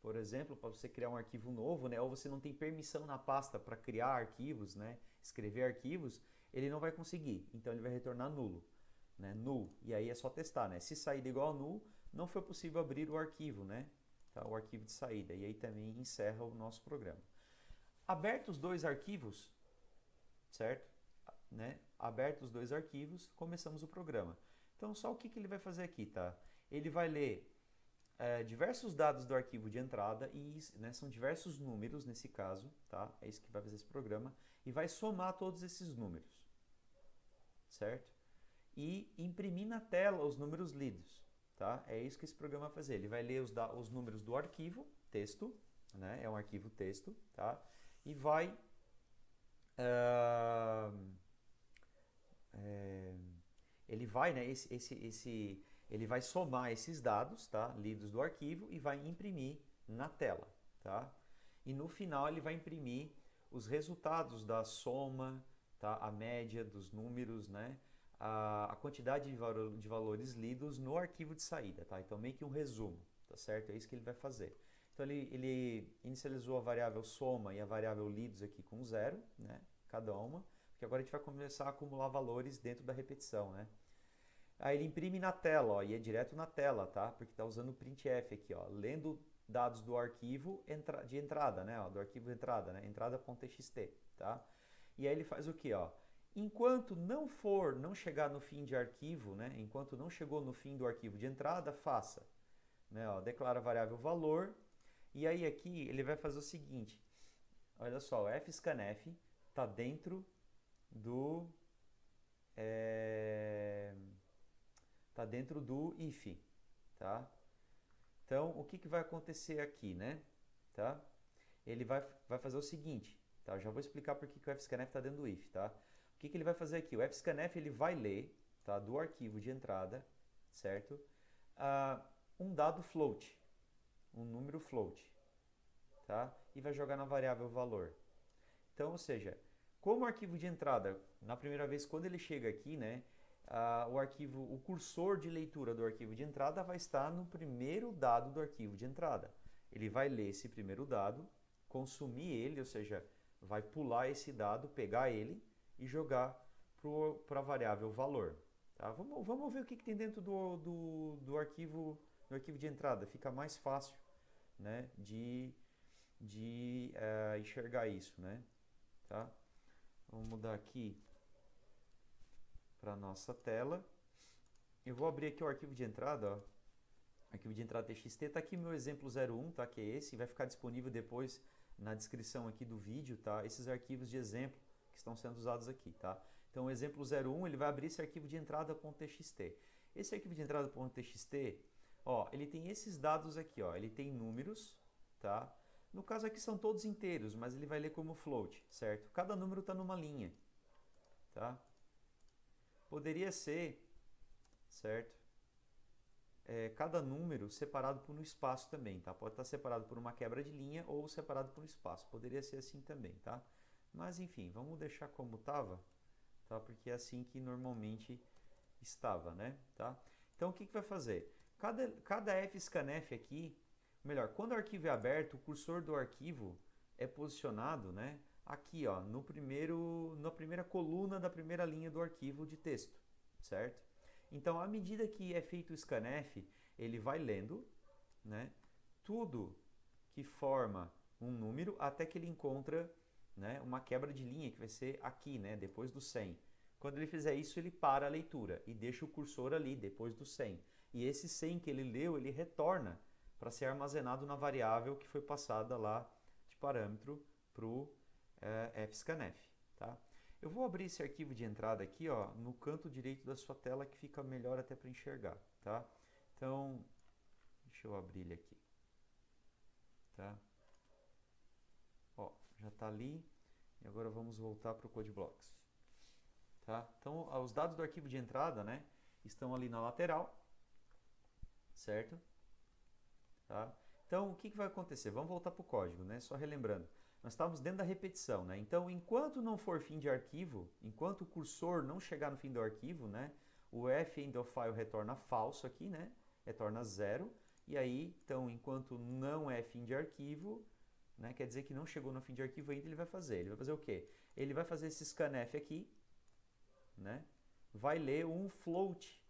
por exemplo, para você criar um arquivo novo, né? Ou você não tem permissão na pasta para criar arquivos, né? Escrever arquivos, ele não vai conseguir. Então ele vai retornar nulo, né? Null. E aí é só testar, né? Se saída igual a null, não foi possível abrir o arquivo, né? Tá? O arquivo de saída. E aí também encerra o nosso programa. Abertos os dois arquivos, certo? Né? Abertos os dois arquivos, começamos o programa. Então, só o que ele vai fazer aqui, tá? Ele vai ler diversos dados do arquivo de entrada, e né, são diversos números nesse caso, tá? É isso que vai fazer esse programa, e vai somar todos esses números, certo? E imprimir na tela os números lidos, tá? É isso que esse programa vai fazer. Ele vai ler os números do arquivo, texto, né? É um arquivo texto, tá? E vai ele vai, né, ele vai somar esses dados, tá, lidos do arquivo e vai imprimir na tela, tá? E no final ele vai imprimir os resultados da soma, tá, a média dos números, né, a quantidade de valores lidos no arquivo de saída, tá? Então meio que um resumo, tá certo? É isso que ele vai fazer. Então ele inicializou a variável soma e a variável lidos aqui com 0, né, cada uma, porque agora a gente vai começar a acumular valores dentro da repetição, né? Aí ele imprime na tela, ó, e é direto na tela, tá? Porque está usando o printf aqui, ó, lendo dados do arquivo de entrada, né? Ó, do arquivo de entrada, né? Entrada.txt, tá? E aí ele faz o que, ó? Enquanto não chegar no fim de arquivo, né? Enquanto não chegou no fim do arquivo de entrada, faça, né? Ó, declara a variável valor. E aí aqui ele vai fazer o seguinte, olha só, o fscanf está dentro do if, tá? Então, o que vai acontecer aqui, né? Tá? Ele vai fazer o seguinte, tá? Eu já vou explicar por que o fscanf está dentro do if, tá? O que ele vai fazer aqui? O fscanf ele vai ler, tá, do arquivo de entrada, certo? Um dado float, um número float, tá? E vai jogar na variável valor. Então, ou seja, como o arquivo de entrada, na primeira vez, quando ele chega aqui, né, o cursor de leitura do arquivo de entrada vai estar no primeiro dado do arquivo de entrada. Ele vai ler esse primeiro dado, consumir ele, ou seja, vai pular esse dado, pegar ele e jogar para a variável valor. Tá? Vamos ver o que tem dentro do arquivo no arquivo de entrada. Fica mais fácil, né, de enxergar isso, né? Tá? Vamos mudar aqui para nossa tela. Eu vou abrir aqui o arquivo de entrada, ó. Arquivo de entrada txt, está aqui meu exemplo 01, tá? Que é esse, vai ficar disponível depois na descrição aqui do vídeo, tá? Esses arquivos de exemplo que estão sendo usados aqui, tá? Então o exemplo 01, ele vai abrir esse arquivo de entrada.txt. Esse arquivo de entrada.txt, ó, ele tem esses dados aqui, ó, ele tem números, tá? No caso aqui são todos inteiros, mas ele vai ler como float, certo? Cada número está numa linha, tá? Poderia ser, certo? Cada número separado por um espaço também, tá? Pode estar separado por uma quebra de linha ou separado por um espaço. Poderia ser assim também, tá? Mas enfim, vamos deixar como estava, tá? Porque é assim que normalmente estava, né? Tá? Então o que vai fazer? Cada fscanf aqui, melhor, quando o arquivo é aberto, o cursor do arquivo é posicionado, né? Aqui, ó, na primeira coluna da primeira linha do arquivo de texto, certo? Então, à medida que é feito o scanf, ele vai lendo, né, tudo que forma um número até que ele encontra, né, uma quebra de linha, que vai ser aqui, né, depois do 100. Quando ele fizer isso, ele para a leitura e deixa o cursor ali, depois do 100. E esse 100 que ele leu, ele retorna para ser armazenado na variável que foi passada lá de parâmetro para o fscanf, tá? Eu vou abrir esse arquivo de entrada aqui, ó, no canto direito da sua tela, que fica melhor até para enxergar, tá? Então, deixa eu abrir ele aqui, tá? Ó, já está ali, e agora vamos voltar para o CodeBlocks, tá? Então, os dados do arquivo de entrada, né, estão ali na lateral, certo? Tá? Então, o que vai acontecer? Vamos voltar para o código, né? Só relembrando. Nós estávamos dentro da repetição, né? Então, enquanto não for fim de arquivo, enquanto o cursor não chegar no fim do arquivo, né? O fEndOfFile retorna falso aqui, né? Retorna 0. E aí, então, enquanto não é fim de arquivo, né? Quer dizer que não chegou no fim de arquivo ainda, ele vai fazer. Ele vai fazer o quê? Ele vai fazer esse scanf aqui, né? Vai ler um float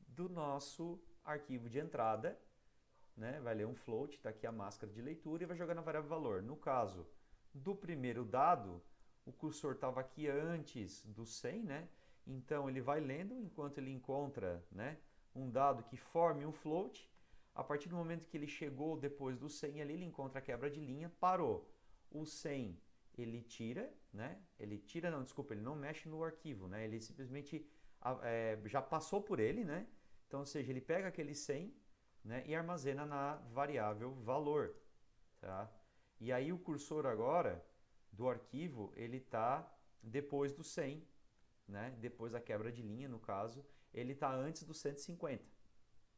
do nosso arquivo de entrada, né? Vai ler um float, está aqui a máscara de leitura, e vai jogar na variável valor. No caso do primeiro dado, o cursor estava aqui antes do 100, né? Então ele vai lendo enquanto ele encontra, né, um dado que forme um float. A partir do momento que ele chegou depois do 100 ali, ele encontra a quebra de linha, parou. O 100 ele tira, né? Ele tira, não, desculpa, ele não mexe no arquivo, né? Ele simplesmente já passou por ele, né? Então, ou seja, ele pega aquele 100, né, e armazena na variável valor, tá? E aí o cursor agora do arquivo, ele está depois do 100, né? Depois da quebra de linha, no caso, ele está antes do 150,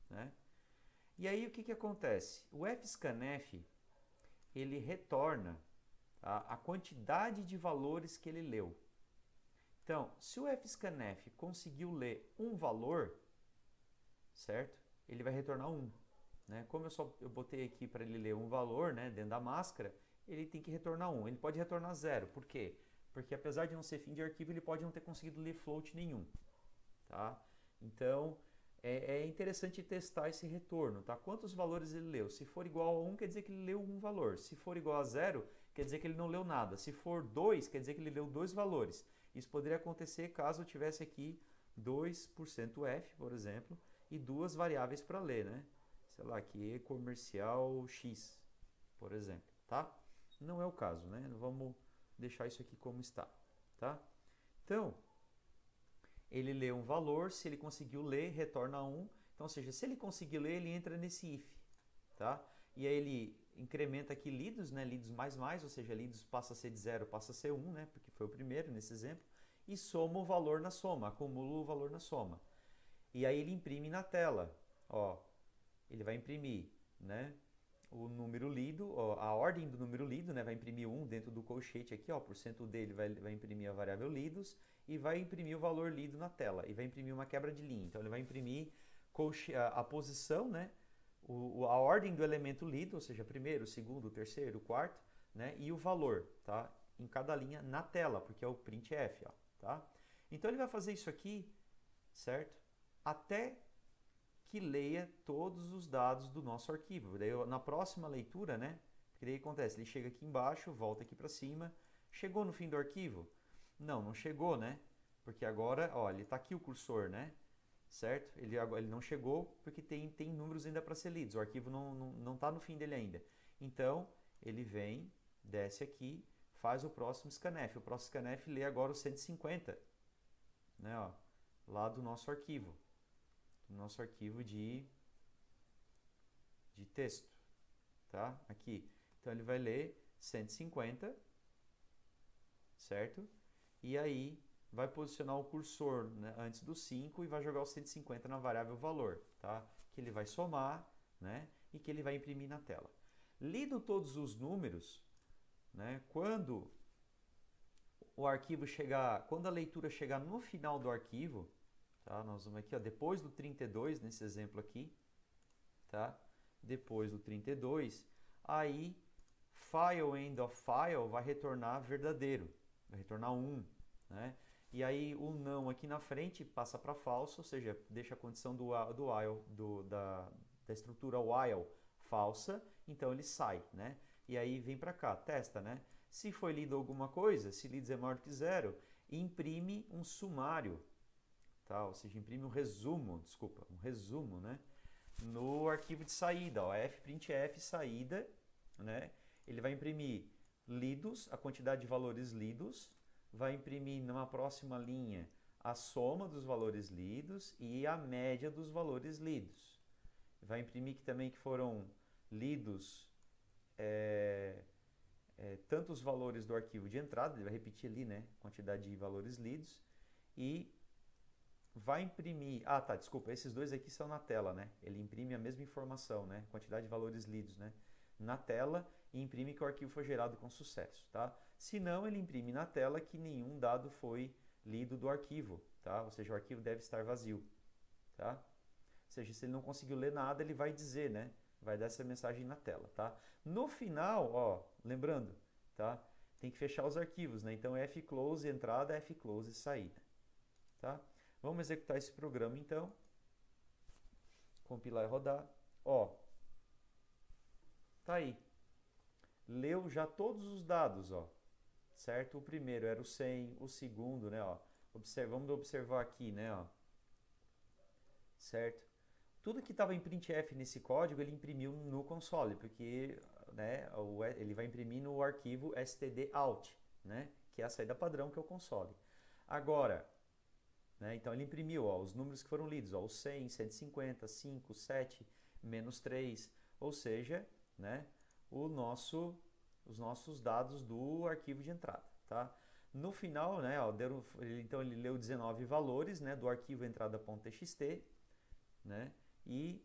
né? E aí o que acontece? O fscanf, ele retorna, tá, a quantidade de valores que ele leu. Então, se o fscanf conseguiu ler um valor, certo? Ele vai retornar 1. Né? Como eu botei aqui para ele ler um valor, né, dentro da máscara, ele tem que retornar 1. Ele pode retornar 0. Por quê? Porque apesar de não ser fim de arquivo, ele pode não ter conseguido ler float nenhum. Tá? Então, é interessante testar esse retorno. Tá? Quantos valores ele leu? Se for igual a 1, quer dizer que ele leu um valor. Se for igual a 0, quer dizer que ele não leu nada. Se for 2, quer dizer que ele leu 2 valores. Isso poderia acontecer caso eu tivesse aqui 2%f, por exemplo, e duas variáveis para ler, né? Sei lá, aqui comercial X, por exemplo, tá? Não é o caso, né? Vamos deixar isso aqui como está, tá? Então, ele lê um valor, se ele conseguiu ler, retorna 1. Então, ou seja, se ele conseguir ler, ele entra nesse if, tá? E aí ele incrementa aqui lidos, né? Lidos mais, ou seja, lidos passa a ser de 0, passa a ser 1, né? Porque foi o primeiro nesse exemplo. E soma o valor na soma, acumula o valor na soma. E aí ele imprime na tela, ó, ele vai imprimir, né, o número lido, ó, a ordem do número lido, né, vai imprimir 1 dentro do colchete aqui, ó, % dele vai imprimir a variável lidos e vai imprimir o valor lido na tela e vai imprimir uma quebra de linha. Então ele vai imprimir a posição, né, a ordem do elemento lido, ou seja, primeiro, segundo, terceiro, quarto, né, e o valor, tá, em cada linha na tela, porque é o printf, ó, tá? Então ele vai fazer isso aqui, certo? Até que leia todos os dados do nosso arquivo. Daí, na próxima leitura, né? Porque daí acontece, ele chega aqui embaixo, volta aqui para cima. Chegou no fim do arquivo? Não chegou, né? Porque agora, ó, ele está aqui o cursor, né? Certo? Ele não chegou porque tem números ainda para ser lidos. O arquivo não está no fim dele ainda. Então, ele vem, desce aqui, faz o próximo scanf. O próximo scanf lê agora o 150, né? Ó, lá do nosso arquivo. Do nosso arquivo de texto. Tá? Aqui. Então, ele vai ler 150, certo? E aí vai posicionar o cursor, né, antes do 5 e vai jogar o 150 na variável valor, tá? Que ele vai somar, né, e que ele vai imprimir na tela. Lido todos os números, né, quando o arquivo chegar, quando a leitura chegar no final do arquivo, tá? Nós vamos aqui, ó, depois do 32, nesse exemplo aqui, tá? Depois do 32, aí file end of file vai retornar verdadeiro, vai retornar 1, né? E aí o não aqui na frente passa para falso, ou seja, deixa a condição da estrutura while falsa, então ele sai, né? E aí vem para cá, testa, né? Se foi lido alguma coisa, se lidos é maior do que 0, imprime um sumário, tá? Ou seja, imprime um resumo, né? No arquivo de saída, ó, fprintf saída, né? Ele vai imprimir lidos, a quantidade de valores lidos, vai imprimir numa próxima linha a soma dos valores lidos e a média dos valores lidos. Vai imprimir também que foram lidos tanto os valores do arquivo de entrada, ele vai repetir ali, né, quantidade de valores lidos, e vai imprimir, desculpa, esses dois aqui são na tela, né, ele imprime a mesma informação, né, quantidade de valores lidos, né, na tela e imprime que o arquivo foi gerado com sucesso, tá? Se não, ele imprime na tela que nenhum dado foi lido do arquivo, tá? Ou seja, o arquivo deve estar vazio, tá? Ou seja, se ele não conseguiu ler nada, ele vai dizer, né? Vai dar essa mensagem na tela, tá? No final, ó, lembrando, tá? Tem que fechar os arquivos, né? Então, fclose entrada, fclose saída, tá? Vamos executar esse programa, então. Compilar e rodar. Ó, tá aí. Leu já todos os dados, ó, certo? O primeiro era o 100, o segundo, né, ó, vamos observar aqui, né, ó, certo? Tudo que estava em printf nesse código, ele imprimiu no console, porque, né, ele vai imprimir no arquivo stdout, né, que é a saída padrão, que é o console. Agora, né, então ele imprimiu, ó, os números que foram lidos, ó, o 100, 150, 5, 7, menos 3, ou seja, né, os nossos dados do arquivo de entrada, tá? No final, né, ó, então ele leu 19 valores, né, do arquivo entrada.txt, né, e,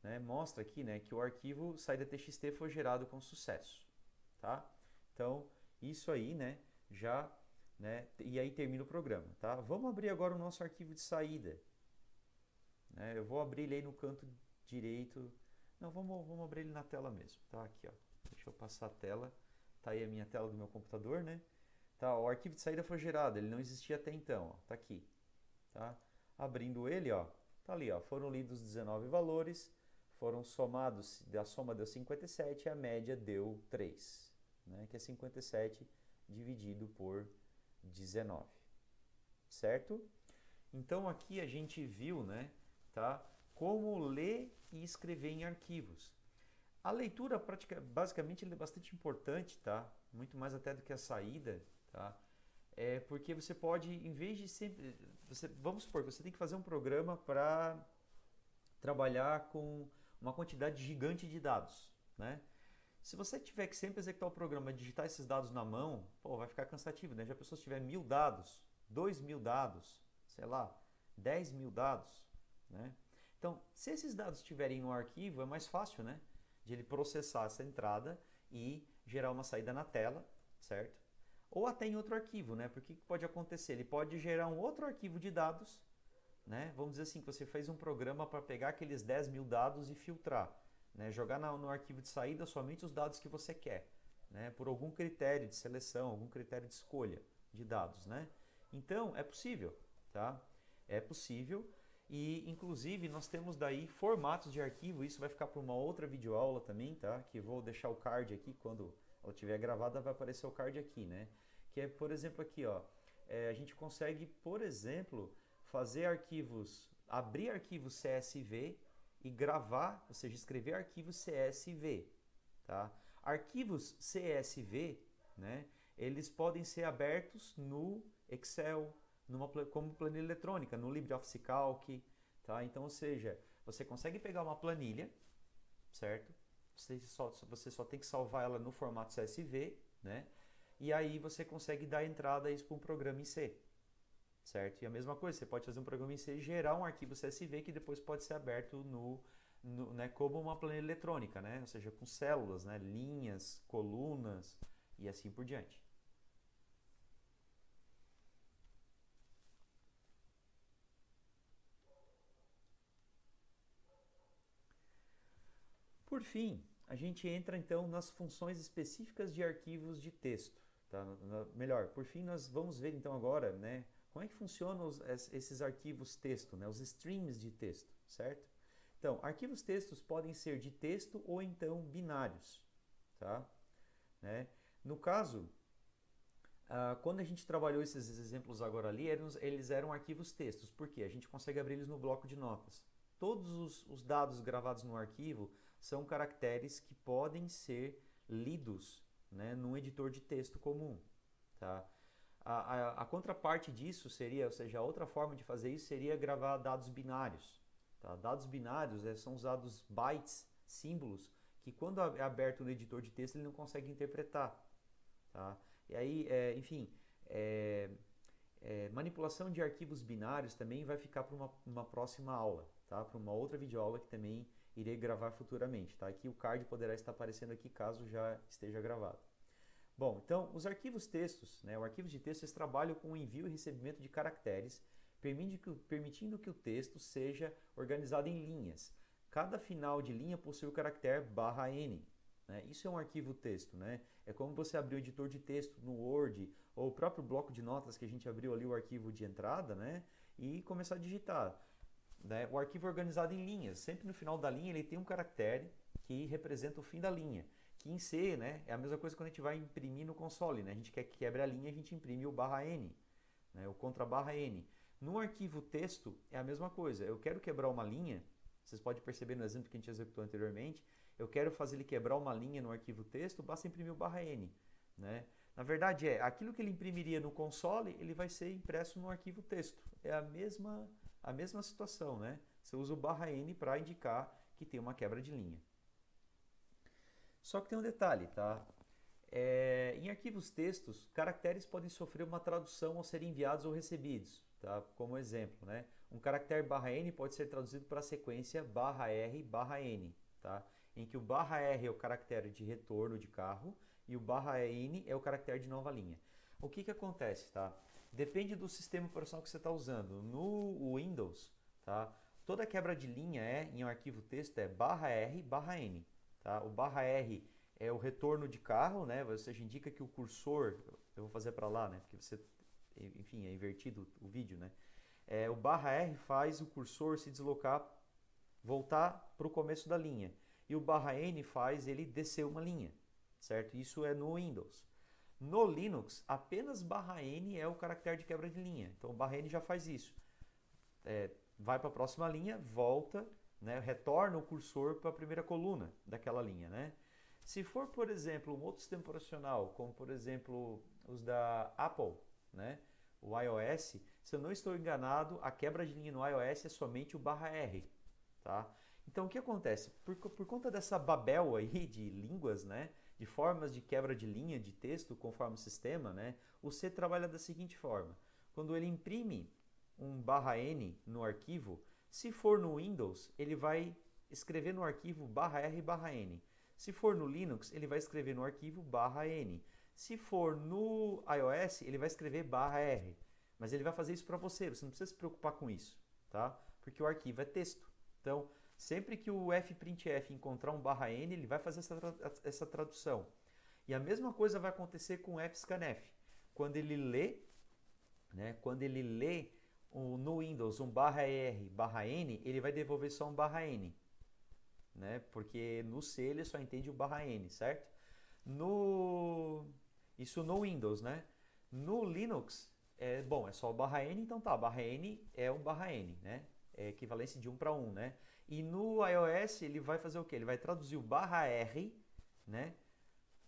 né, mostra aqui, né, que o arquivo saída.txt foi gerado com sucesso, tá? Então, isso aí, né, já, né, e aí termina o programa, tá? Vamos abrir agora o nosso arquivo de saída, né? Eu vou abrir ele aí no canto direito. Não, vamos abrir ele na tela mesmo, tá? Aqui, ó. Deixa eu passar a tela. Tá aí a minha tela do meu computador, né? Tá, o arquivo de saída foi gerado, ele não existia até então, ó. Tá aqui, tá? Abrindo ele, ó. Tá ali, ó. Foram lidos 19 valores, foram somados, a soma deu 57 e a média deu 3, né? Que é 57 dividido por 19, certo? Então aqui a gente viu, né, tá? Como ler e escrever em arquivos. A leitura, basicamente, é bastante importante, tá? Muito mais até do que a saída, tá? Porque você pode, em vez de sempre... vamos supor que você tem que fazer um programa para trabalhar com uma quantidade gigante de dados, né? Se você tiver que sempre executar o programa, digitar esses dados na mão, pô, vai ficar cansativo, né? Já pensou se tiver 1000 dados, 2000 dados, sei lá, 10.000 dados, né? Então, se esses dados estiverem no arquivo, é mais fácil, né, de ele processar essa entrada e gerar uma saída na tela, certo? Ou até em outro arquivo, né? Porque o que pode acontecer? Ele pode gerar um outro arquivo de dados, né? Vamos dizer assim, que você fez um programa para pegar aqueles 10.000 dados e filtrar, né? Jogar no arquivo de saída somente os dados que você quer, né? Por algum critério de seleção, algum critério de escolha de dados, né? Então, é possível, tá? É possível. E inclusive nós temos daí formatos de arquivo, isso vai ficar para uma outra videoaula também, tá? Que eu vou deixar o card aqui, quando ela estiver gravada vai aparecer o card aqui, né? Que é, por exemplo, aqui, ó, a gente consegue, por exemplo, fazer arquivos, abrir arquivos CSV e gravar, ou seja, escrever arquivos CSV, tá? Arquivos CSV, né? Eles podem ser abertos no Excel, como planilha eletrônica, no LibreOffice Calc, tá? Então, ou seja, você consegue pegar uma planilha, certo? Você só tem que salvar ela no formato CSV, né? E aí você consegue dar entrada a isso para um programa em C, certo? E a mesma coisa, você pode fazer um programa em C e gerar um arquivo CSV que depois pode ser aberto né, como uma planilha eletrônica, né? Ou seja, com células, né? Linhas, colunas e assim por diante. Por fim, a gente entra então nas funções específicas de arquivos de texto. Tá? Melhor, por fim nós vamos ver então agora, né, como é que funcionam esses arquivos texto, né, os streams de texto, certo? Então, arquivos textos podem ser de texto ou então binários, tá? Né? No caso, quando a gente trabalhou esses exemplos agora ali, eles eram arquivos textos, porque a gente consegue abrir eles no bloco de notas. Todos os dados gravados no arquivo são caracteres que podem ser lidos, né, num editor de texto comum. Tá? A contraparte disso seria, ou seja, a outra forma de fazer isso seria gravar dados binários. Tá? Dados binários são usados bytes, símbolos, que quando é aberto no editor de texto ele não consegue interpretar. Tá? E aí, enfim, manipulação de arquivos binários também vai ficar para uma próxima aula, tá? Para uma outra videoaula que também irei gravar futuramente, tá? Aqui o card poderá estar aparecendo aqui caso já esteja gravado. Bom, então os arquivos textos, né? O arquivo de texto, eles trabalham com o envio e recebimento de caracteres, permitindo que o texto seja organizado em linhas. Cada final de linha possui o caractere /n. Né? Isso é um arquivo texto, né? É como você abrir o editor de texto no Word ou o próprio bloco de notas que a gente abriu ali o arquivo de entrada, né? E começar a digitar. Né? O arquivo é organizado em linhas. Sempre no final da linha ele tem um caractere que representa o fim da linha. Que em C, né, é a mesma coisa quando a gente vai imprimir no console. Né? A gente quer que quebre a linha, a gente imprime o /n, né? O contra /n. No arquivo texto é a mesma coisa. Eu quero quebrar uma linha, vocês podem perceber no exemplo que a gente executou anteriormente, eu quero fazer ele quebrar uma linha no arquivo texto, basta imprimir o /n. Né? Na verdade aquilo que ele imprimiria no console, ele vai ser impresso no arquivo texto. É a mesma situação, né? Você usa o /n para indicar que tem uma quebra de linha. Só que tem um detalhe, tá? Em arquivos textos, caracteres podem sofrer uma tradução ao serem enviados ou recebidos, tá? Como exemplo, né? Um caractere /n pode ser traduzido para a sequência /r/n, tá? Em que o /r é o caractere de retorno de carro e o /n é o caractere de nova linha. O que acontece, tá? Depende do sistema operacional que você está usando. No Windows, tá? Toda quebra de linha em um arquivo texto é /r/n. Tá? O /r é o retorno de carro, né? Ou seja, indica que o cursor, eu vou fazer para lá, né? Porque você, enfim, é invertido o vídeo, né? O /r faz o cursor se deslocar, voltar para o começo da linha. E o /n faz ele descer uma linha, certo? Isso é no Windows. No Linux, apenas /n é o caractere de quebra de linha. Então, o /n já faz isso. Vai para a próxima linha, volta, né, retorna o cursor para a primeira coluna daquela linha. Né? Se for, por exemplo, um outro sistema operacional, como, por exemplo, os da Apple, né, o iOS, se eu não estou enganado, a quebra de linha no iOS é somente o /r. Tá? Então, o que acontece? Por conta dessa babel aí de línguas, né, de formas de quebra de linha de texto conforme o sistema, né, o C trabalha da seguinte forma. Quando ele imprime um /n no arquivo, se for no Windows, ele vai escrever no arquivo /r/n. Se for no Linux, ele vai escrever no arquivo /n. Se for no iOS, ele vai escrever /r. Mas ele vai fazer isso para você não precisa se preocupar com isso, tá? Porque o arquivo é texto. Então, sempre que o fprintf encontrar um /n, ele vai fazer essa tradução. E a mesma coisa vai acontecer com o fscanf. Quando ele lê no Windows um /R /N, ele vai devolver só um /N, né? Porque no C ele só entende o /N, certo? Isso no Windows, né? No Linux, é só o /N, então tá, /N é um /N, né? É equivalência de 1 para 1, né? E no iOS ele vai fazer o quê? Ele vai traduzir o /R, né,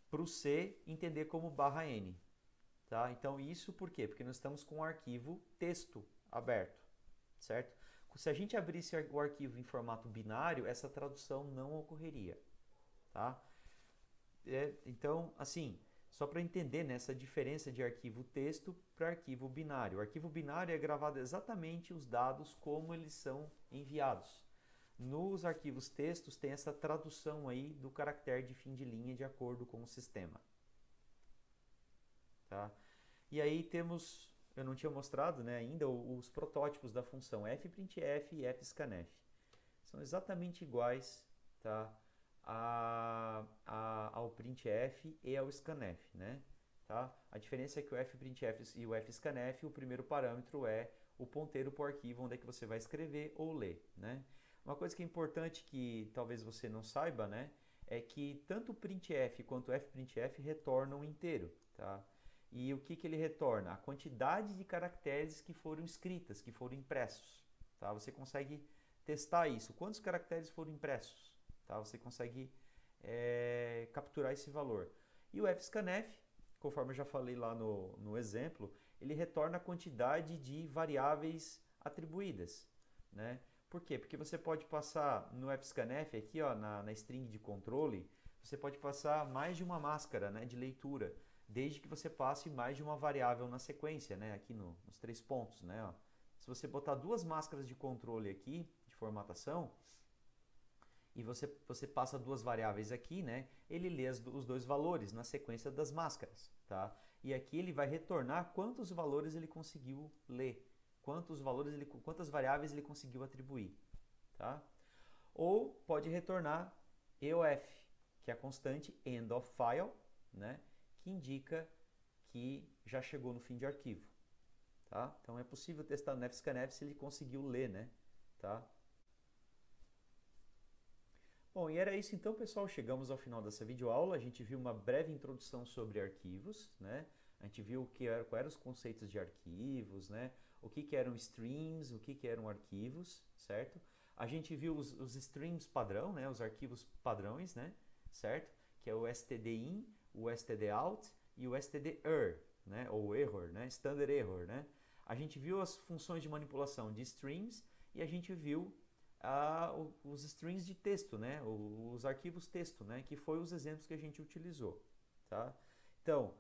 para o C entender como /N, tá? Então isso por quê? Porque nós estamos com um arquivo texto aberto, certo? Se a gente abrisse o arquivo em formato binário, essa tradução não ocorreria, tá? Então, assim, só para entender, né, essa diferença de arquivo texto para arquivo binário. O arquivo binário é gravado exatamente os dados como eles são enviados. Nos arquivos textos tem essa tradução aí do caractere de fim de linha de acordo com o sistema. Tá? E aí temos, eu não tinha mostrado, né, ainda os protótipos da função fprintf e fscanf. São exatamente iguais, tá, ao printf e ao scanf, né? Tá? A diferença é que o fprintf e o fscanf, o primeiro parâmetro é o ponteiro para o arquivo onde é que você vai escrever ou ler, né? Uma coisa que é importante que talvez você não saiba, né, é que tanto o printf quanto o fprintf retornam um inteiro, tá? E o que ele retorna? A quantidade de caracteres que foram escritas, que foram impressos, tá? Você consegue testar isso. Quantos caracteres foram impressos? Tá? Você consegue capturar esse valor. E o fscanf, conforme eu já falei lá no exemplo, ele retorna a quantidade de variáveis atribuídas, né? Por quê? Porque você pode passar no fscanf, aqui ó, na string de controle, você pode passar mais de uma máscara, né, de leitura, desde que você passe mais de uma variável na sequência, né, aqui nos 3 pontos, né, ó. Se você botar 2 máscaras de controle aqui, de formatação, e você passa 2 variáveis aqui, né, ele lê os 2 valores na sequência das máscaras, tá? E aqui ele vai retornar quantos valores ele conseguiu ler, quantas variáveis ele conseguiu atribuir, tá? Ou pode retornar EOF, que é a constante end of file, né, que indica que já chegou no fim de arquivo, tá? Então é possível testar no fscanf se ele conseguiu ler, né, tá? Bom, e era isso então, pessoal. Chegamos ao final dessa videoaula. A gente viu uma breve introdução sobre arquivos, né? A gente viu quais eram os conceitos de arquivos, né? O que eram streams, o que eram arquivos, certo? A gente viu os streams padrão, né? Os arquivos padrões, né? Certo? Que é o stdin, o stdout e o stderr, né? Ou error, né? Standard error, né? A gente viu as funções de manipulação de streams e a gente viu os strings de texto, né? Os arquivos texto, né? Que foi os exemplos que a gente utilizou, tá? Então,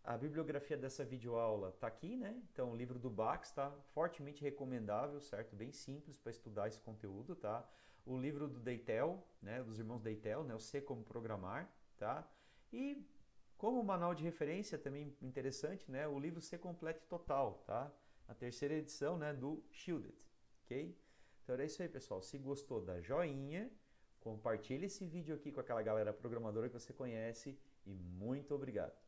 a bibliografia dessa videoaula está aqui, né? Então, o livro do Bax está fortemente recomendável, certo? Bem simples para estudar esse conteúdo, tá? O livro do Deitel, né? Dos irmãos Deitel, né? O C Como Programar, tá? E como manual de referência também interessante, né? O livro C Complete Total, tá? A terceira edição, né? Do Shielded. Ok? Então é isso aí, pessoal. Se gostou, dá joinha, compartilhe esse vídeo aqui com aquela galera programadora que você conhece e muito obrigado.